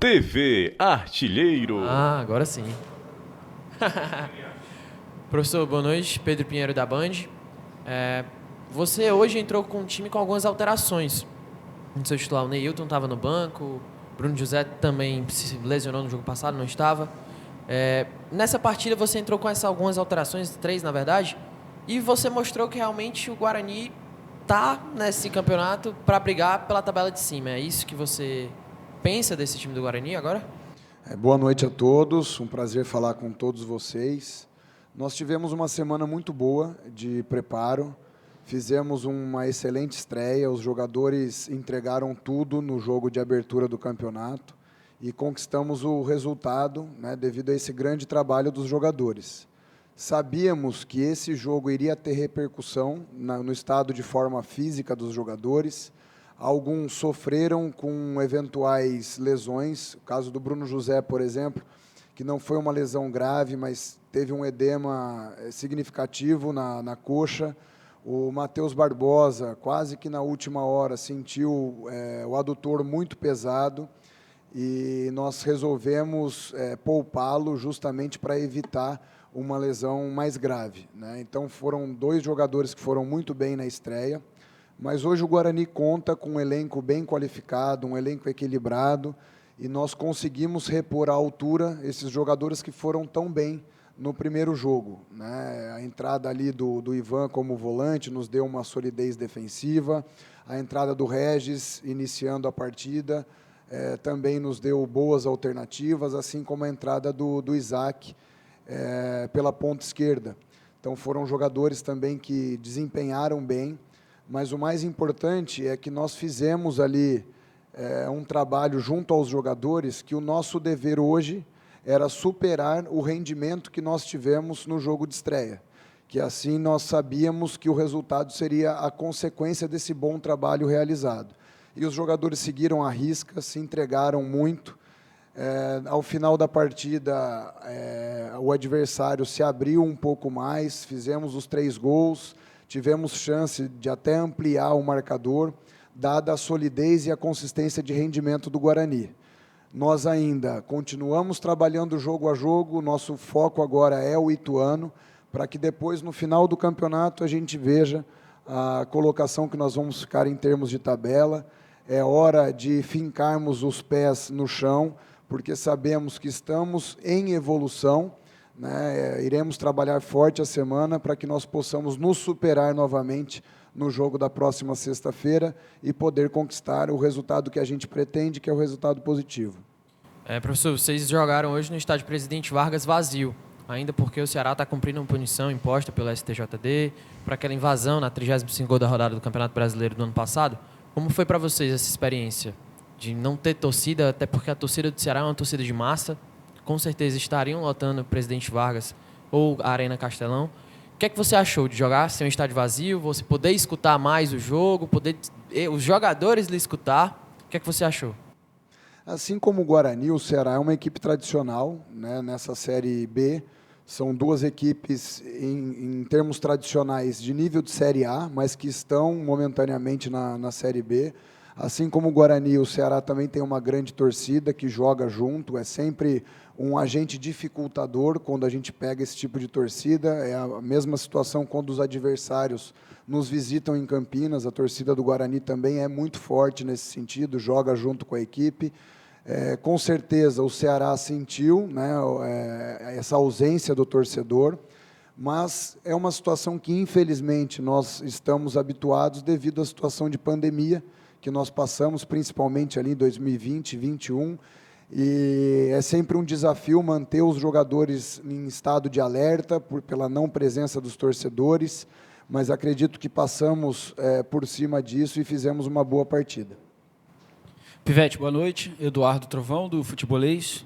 TV Artilheiro. Agora sim. Professor, boa noite. Pedro Pinheiro da Band. Você hoje entrou com um time com algumas alterações. No seu titular, o Neilton estava no banco, Bruno José também se lesionou no jogo passado, não estava. Nessa partida você entrou com essas algumas alterações, 3 na verdade, e você mostrou que realmente o Guarani está nesse campeonato para brigar pela tabela de cima. É isso que você pensa desse time do Guarani agora? Boa noite a todos, um prazer falar com todos vocês. Nós tivemos uma semana muito boa de preparo, fizemos uma excelente estreia, os jogadores entregaram tudo no jogo de abertura do campeonato e conquistamos o resultado, né, devido a esse grande trabalho dos jogadores. Sabíamos que esse jogo iria ter repercussão no estado de forma física dos jogadores. Alguns sofreram com eventuais lesões, o caso do Bruno José, por exemplo, que não foi uma lesão grave, mas teve um edema significativo na coxa. O Matheus Barbosa, quase que na última hora, sentiu o adutor muito pesado e nós resolvemos poupá-lo justamente para evitar uma lesão mais grave, né? Então foram 2 jogadores que foram muito bem na estreia, mas hoje o Guarani conta com um elenco bem qualificado, um elenco equilibrado, e nós conseguimos repor à altura esses jogadores que foram tão bem no primeiro jogo, né? A entrada ali do Ivan como volante nos deu uma solidez defensiva, a entrada do Regis iniciando a partida também nos deu boas alternativas, assim como a entrada do Isaac pela ponta esquerda. Então foram jogadores também que desempenharam bem, mas o mais importante é que nós fizemos ali um trabalho junto aos jogadores que o nosso dever hoje era superar o rendimento que nós tivemos no jogo de estreia, que assim nós sabíamos que o resultado seria a consequência desse bom trabalho realizado. E os jogadores seguiram à risca, se entregaram muito. Ao final da partida, o adversário se abriu um pouco mais, fizemos os 3 gols, tivemos chance de até ampliar o marcador, dada a solidez e a consistência de rendimento do Guarani. Nós ainda continuamos trabalhando jogo a jogo, nosso foco agora é o Ituano, para que depois, no final do campeonato, a gente veja a colocação que nós vamos ficar em termos de tabela. É hora de fincarmos os pés no chão, porque sabemos que estamos em evolução, né? Iremos trabalhar forte a semana para que nós possamos nos superar novamente no jogo da próxima sexta-feira e poder conquistar o resultado que a gente pretende, que é o resultado positivo. Professor, vocês jogaram hoje no estádio Presidente Vargas vazio, ainda porque o Ceará está cumprindo uma punição imposta pelo STJD por aquela invasão na 35ª rodada do Campeonato Brasileiro do ano passado. Como foi para vocês essa experiência de não ter torcida, até porque a torcida do Ceará é uma torcida de massa, com certeza estariam lotando o Presidente Vargas ou a Arena Castelão. O que é que você achou de jogar sem um estádio vazio, você poder escutar mais o jogo, poder os jogadores lhe escutar? O que é que você achou? Assim como o Guarani, o Ceará é uma equipe tradicional, né, nessa Série B. São 2 equipes, em termos tradicionais, de nível de Série A, mas que estão momentaneamente na Série B. Assim como o Guarani, o Ceará também tem uma grande torcida que joga junto, é sempre um agente dificultador quando a gente pega esse tipo de torcida. É a mesma situação quando os adversários nos visitam em Campinas, a torcida do Guarani também é muito forte nesse sentido, joga junto com a equipe. Com certeza o Ceará sentiu, né, essa ausência do torcedor, mas é uma situação que infelizmente nós estamos habituados devido à situação de pandemia que nós passamos, principalmente ali em 2020, 2021, e é sempre um desafio manter os jogadores em estado de alerta pela não presença dos torcedores, mas acredito que passamos por cima disso e fizemos uma boa partida. Pivete, boa noite. Eduardo Trovão, do Futebolês.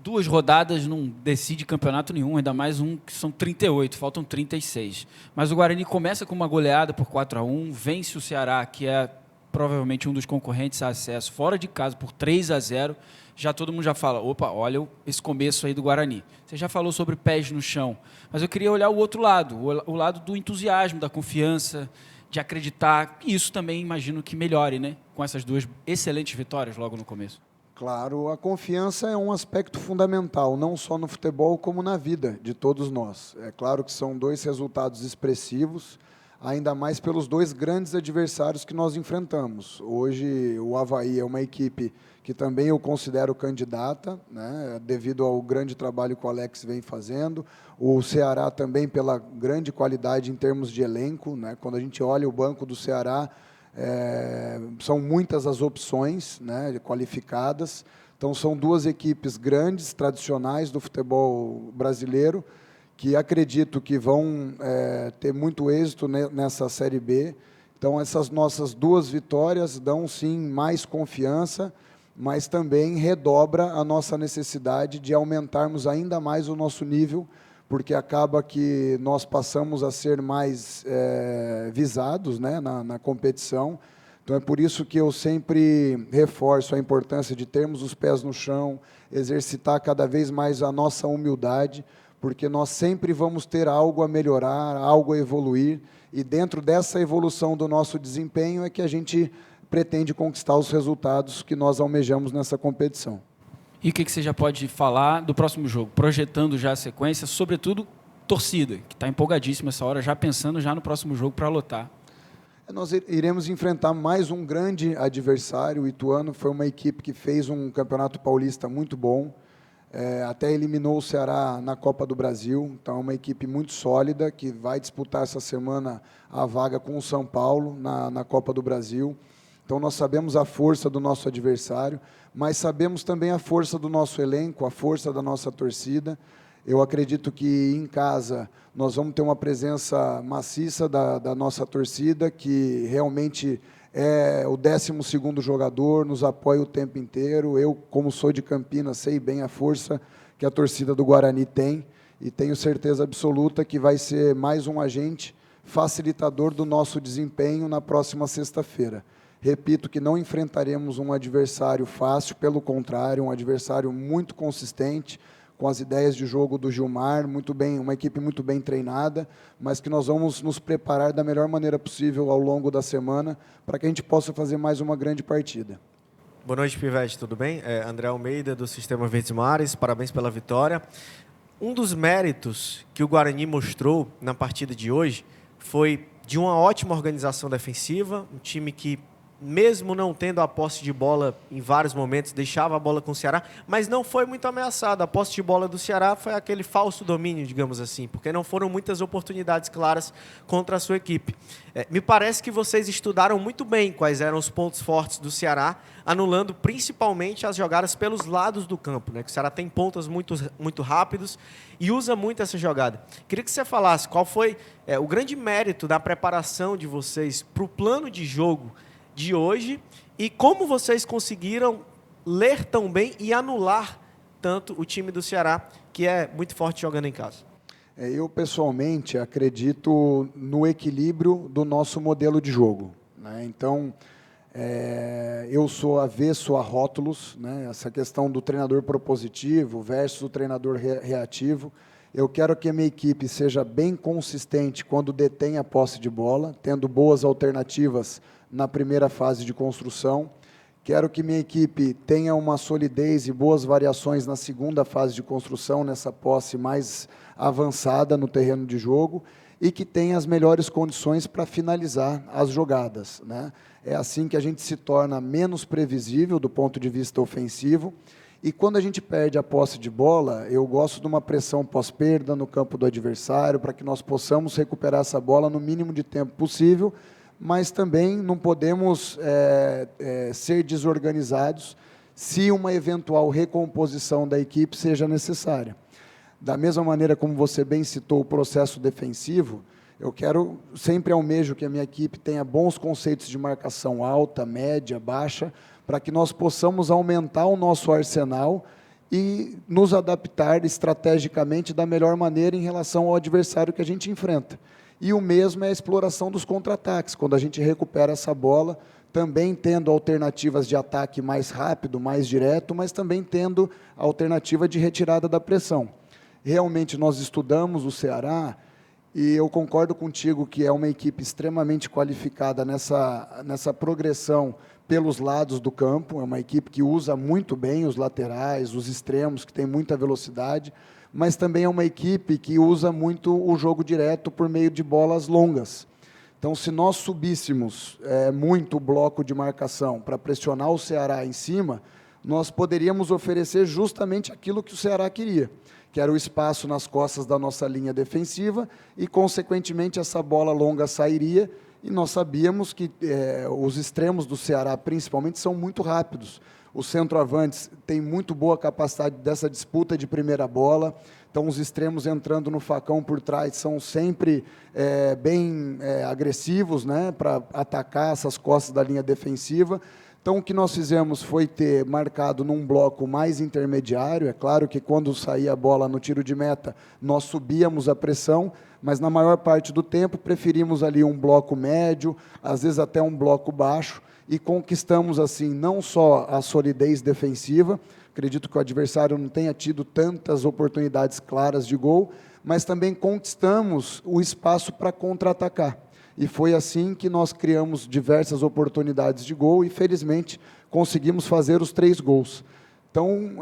2 rodadas não decide campeonato nenhum, ainda mais um que são 38, faltam 36. Mas o Guarani começa com uma goleada por 4-1, vence o Ceará, que é provavelmente um dos concorrentes a acesso, fora de casa por 3-0. Já todo mundo já fala, opa, olha esse começo aí do Guarani. Você já falou sobre pés no chão, mas eu queria olhar o outro lado, o lado do entusiasmo, da confiança, de acreditar. E isso também imagino que melhore, né? Com essas 2 excelentes vitórias logo no começo. Claro, a confiança é um aspecto fundamental, não só no futebol, como na vida de todos nós. É claro que são 2 resultados expressivos, ainda mais pelos 2 grandes adversários que nós enfrentamos. Hoje, o Avaí é uma equipe que também eu considero candidata, né, devido ao grande trabalho que o Alex vem fazendo. O Ceará também pela grande qualidade em termos de elenco, né. Quando a gente olha o banco do Ceará, são muitas as opções, né, qualificadas. Então, são 2 equipes grandes, tradicionais do futebol brasileiro, que acredito que vão ter muito êxito nessa Série B. Então, essas nossas 2 vitórias dão, sim, mais confiança, mas também redobra a nossa necessidade de aumentarmos ainda mais o nosso nível, porque acaba que nós passamos a ser mais visados, né, na competição. Então, é por isso que eu sempre reforço a importância de termos os pés no chão, exercitar cada vez mais a nossa humildade, porque nós sempre vamos ter algo a melhorar, algo a evoluir, e dentro dessa evolução do nosso desempenho é que a gente pretende conquistar os resultados que nós almejamos nessa competição. E o que você já pode falar do próximo jogo? Projetando já a sequência, sobretudo torcida, que está empolgadíssima essa hora, já pensando já no próximo jogo para lotar. Nós iremos enfrentar mais um grande adversário. O Ituano foi uma equipe que fez um campeonato paulista muito bom, até eliminou o Ceará na Copa do Brasil. Então, é uma equipe muito sólida, que vai disputar essa semana a vaga com o São Paulo na Copa do Brasil. Então, nós sabemos a força do nosso adversário, mas sabemos também a força do nosso elenco, a força da nossa torcida. Eu acredito que em casa nós vamos ter uma presença maciça da nossa torcida, que realmente é o 12º jogador, nos apoia o tempo inteiro. Eu, como sou de Campinas, sei bem a força que a torcida do Guarani tem, e tenho certeza absoluta que vai ser mais um agente facilitador do nosso desempenho na próxima sexta-feira. Repito que não enfrentaremos um adversário fácil, pelo contrário, um adversário muito consistente, com as ideias de jogo do Gilmar, muito bem, uma equipe muito bem treinada, mas que nós vamos nos preparar da melhor maneira possível ao longo da semana, para que a gente possa fazer mais uma grande partida. Boa noite, Pivete, tudo bem? André Almeida, do Sistema Verdes Mares, parabéns pela vitória. Um dos méritos que o Guarani mostrou na partida de hoje foi de uma ótima organização defensiva, um time que, mesmo não tendo a posse de bola em vários momentos, deixava a bola com o Ceará, mas não foi muito ameaçado. A posse de bola do Ceará foi aquele falso domínio, digamos assim, porque não foram muitas oportunidades claras contra a sua equipe. Me parece que vocês estudaram muito bem quais eram os pontos fortes do Ceará, anulando principalmente as jogadas pelos lados do campo, né? Que o Ceará tem pontas muito rápidos e usa muito essa jogada. Queria que você falasse qual foi o grande mérito da preparação de vocês para o plano de jogo de hoje e como vocês conseguiram ler tão bem e anular tanto o time do Ceará, que é muito forte jogando em casa. Eu, pessoalmente, acredito no equilíbrio do nosso modelo de jogo, né? Então, eu sou avesso a rótulos, né? Essa questão do treinador propositivo versus o treinador reativo. Eu quero que a minha equipe seja bem consistente quando detém a posse de bola, tendo boas alternativas na primeira fase de construção. Quero que minha equipe tenha uma solidez e boas variações na segunda fase de construção, nessa posse mais avançada no terreno de jogo, e que tenha as melhores condições para finalizar as jogadas, né? É assim que a gente se torna menos previsível do ponto de vista ofensivo. E quando a gente perde a posse de bola, eu gosto de uma pressão pós-perda no campo do adversário, para que nós possamos recuperar essa bola no mínimo de tempo possível, mas também não podemos ser desorganizados se uma eventual recomposição da equipe seja necessária. Da mesma maneira como você bem citou o processo defensivo, eu sempre almejo que a minha equipe tenha bons conceitos de marcação alta, média, baixa, para que nós possamos aumentar o nosso arsenal e nos adaptar estrategicamente da melhor maneira em relação ao adversário que a gente enfrenta. E o mesmo é a exploração dos contra-ataques, quando a gente recupera essa bola, também tendo alternativas de ataque mais rápido, mais direto, mas também tendo a alternativa de retirada da pressão. Realmente nós estudamos o Ceará E eu concordo contigo que é uma equipe extremamente qualificada nessa progressão pelos lados do campo. É uma equipe que usa muito bem os laterais, os extremos, que tem muita velocidade, mas também é uma equipe que usa muito o jogo direto por meio de bolas longas. Então, se nós subíssemos muito o bloco de marcação para pressionar o Ceará em cima, nós poderíamos oferecer justamente aquilo que o Ceará queria, que era o espaço nas costas da nossa linha defensiva e, consequentemente, essa bola longa sairia, e nós sabíamos que os extremos do Ceará, principalmente, são muito rápidos. Os centroavantes têm muito boa capacidade dessa disputa de primeira bola, então os extremos entrando no facão por trás são sempre bem agressivos, né, para atacar essas costas da linha defensiva. Então, o que nós fizemos foi ter marcado num bloco mais intermediário. É claro que, quando saía a bola no tiro de meta, nós subíamos a pressão, mas, na maior parte do tempo, preferimos ali um bloco médio, às vezes até um bloco baixo, e conquistamos, assim, não só a solidez defensiva, acredito que o adversário não tenha tido tantas oportunidades claras de gol, mas também conquistamos o espaço para contra-atacar. E foi assim que nós criamos diversas oportunidades de gol e, felizmente, conseguimos fazer os 3 gols. Então,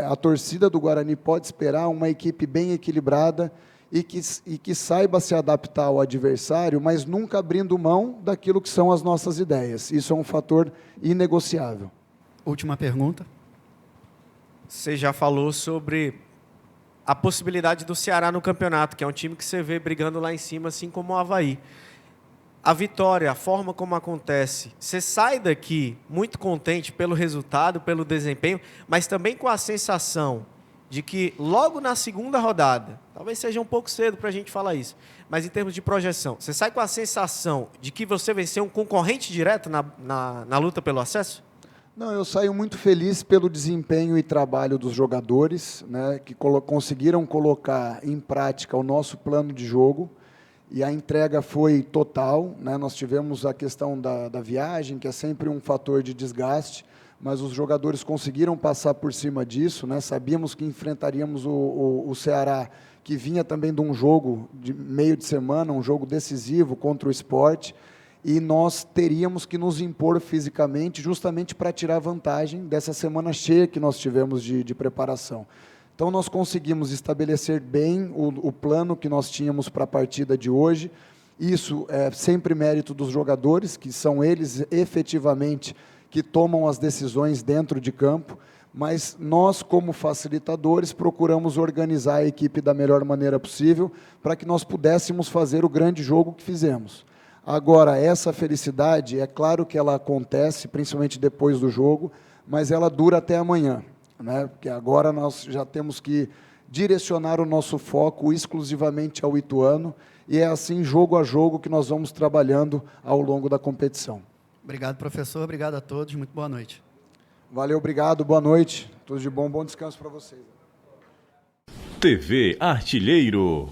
a torcida do Guarani pode esperar uma equipe bem equilibrada e que saiba se adaptar ao adversário, mas nunca abrindo mão daquilo que são as nossas ideias. Isso é um fator inegociável. Última pergunta. Você já falou sobre a possibilidade do Ceará no campeonato, que é um time que você vê brigando lá em cima, assim como o Avaí. A vitória, a forma como acontece, você sai daqui muito contente pelo resultado, pelo desempenho, mas também com a sensação de que logo na segunda rodada, talvez seja um pouco cedo para a gente falar isso, mas em termos de projeção, você sai com a sensação de que você venceu um concorrente direto na luta pelo acesso? Não, eu saio muito feliz pelo desempenho e trabalho dos jogadores, né, que conseguiram colocar em prática o nosso plano de jogo, e a entrega foi total, né? Nós tivemos a questão da viagem, que é sempre um fator de desgaste, mas os jogadores conseguiram passar por cima disso, né? Sabíamos que enfrentaríamos o Ceará, que vinha também de um jogo de meio de semana, um jogo decisivo contra o Sport, e nós teríamos que nos impor fisicamente justamente para tirar vantagem dessa semana cheia que nós tivemos de preparação. Então, nós conseguimos estabelecer bem o plano que nós tínhamos para a partida de hoje. Isso é sempre mérito dos jogadores, que são eles efetivamente que tomam as decisões dentro de campo, mas nós, como facilitadores, procuramos organizar a equipe da melhor maneira possível para que nós pudéssemos fazer o grande jogo que fizemos. Agora, essa felicidade, é claro que ela acontece, principalmente depois do jogo, mas ela dura até amanhã, né? Porque agora nós já temos que direcionar o nosso foco exclusivamente ao Ituano, e é assim, jogo a jogo, que nós vamos trabalhando ao longo da competição. Obrigado, professor. Obrigado a todos. Muito boa noite. Valeu, obrigado, boa noite. Tudo de bom, bom descanso para vocês. TV Artilheiro.